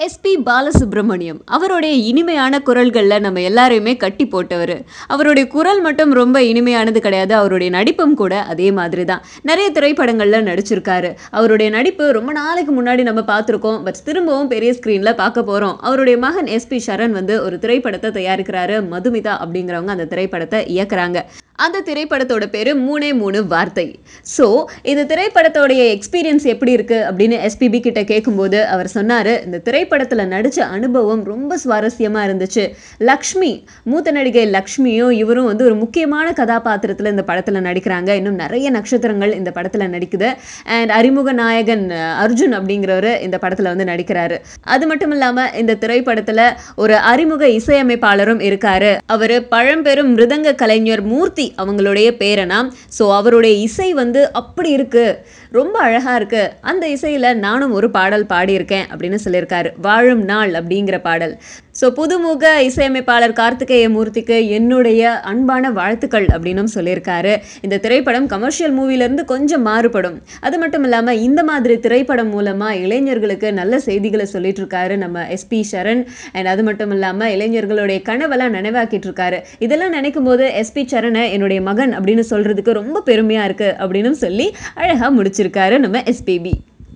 SP Balasubramaniam அவருடைய இனிமையான குரல்களில் நம்ம எல்லாரையுமே கட்டி போட்டவர். அவருடைய குரல் மட்டும் ரொம்ப இனிமையானது கிடையாது, அவருடைய நடிப்பும் கூட அதே மாதிரி தான். நிறைய திரைப்படங்களில் நடிச்சிருக்காரு. அவருடைய நடிப்பு ரொம்ப நாளைக்கு முன்னாடி நம்ம பார்த்துருக்கோம், பட் திரும்பவும் பெரிய ஸ்க்ரீனில் பார்க்க போகிறோம். அவருடைய மகன் எஸ்பி சரண் ஒரு திரைப்படத்தை தயாரிக்கிறாரு. மதுமிதா அப்படிங்கிறவங்க அந்த திரைப்படத்தை இயக்குறாங்க. அந்த திரைப்படத்தோட பேர் 3 வார்த்தை. ஸோ இந்த திரைப்படத்தோடைய எக்ஸ்பீரியன்ஸ் எப்படி இருக்குது அப்படின்னு எஸ்பிபி கிட்ட கேட்கும்போது அவர் சொன்னார், இந்த திரைப்படத்தில் நடித்த அனுபவம் ரொம்ப சுவாரஸ்யமாக இருந்துச்சு. லக்ஷ்மி, மூத்த நடிகை லக்ஷ்மியும் இவரும் ஒரு முக்கியமான கதாபாத்திரத்தில் இந்த படத்தில் நடிக்கிறாங்க. இன்னும் நிறைய நட்சத்திரங்கள் இந்த படத்தில் நடிக்குது. அண்ட் அறிமுக நாயகன் அர்ஜுன் அப்படிங்கிறவர் இந்த படத்தில் நடிக்கிறாரு. அது மட்டும் இல்லாமல் இந்த திரைப்படத்தில் ஒரு அறிமுக இசையமைப்பாளரும் இருக்காரு. அவர் பழம்பெரும் மிருதங்க கலைஞர் மூர்த்தி அவங்களுடைய பேரனாம். ஸோ அவருடைய இசை அப்படி இருக்கு, ரொம்ப அழகா இருக்கு. அந்த இசையில நானும் ஒரு பாடல் பாடியிருக்கேன் அப்படின்னு சொல்லியிருக்காரு, வாழும் நாள் அப்படிங்கிற பாடல். ஸோ புதுமுக இசையமைப்பாளர் கார்த்திகேய மூர்த்திக்கு என்னுடைய அன்பான வாழ்த்துக்கள் அப்படின்னு சொல்லியிருக்காரு. இந்த திரைப்படம் கமர்ஷியல் மூவிலேருந்து கொஞ்சம் மாறுபடும். அது மட்டும் இல்லாமல் இந்த மாதிரி திரைப்படம் மூலமாக இளைஞர்களுக்கு நல்ல செய்திகளை சொல்லிட்டு இருக்காரு நம்ம எஸ்பி சரண். அண்ட் அது மட்டும் இல்லாமல் இளைஞர்களுடைய கனவெல்லாம் நினைவாக்கிட்டு இருக்காரு. இதெல்லாம் நினைக்கும் போது எஸ்பி சரணை என்னுடைய மகன் அப்படின்னு சொல்றதுக்கு ரொம்ப பெருமையா இருக்கு அப்படின்னு சொல்லி அழகா முடிச்சிருக்காரு நம்ம எஸ்பிபி.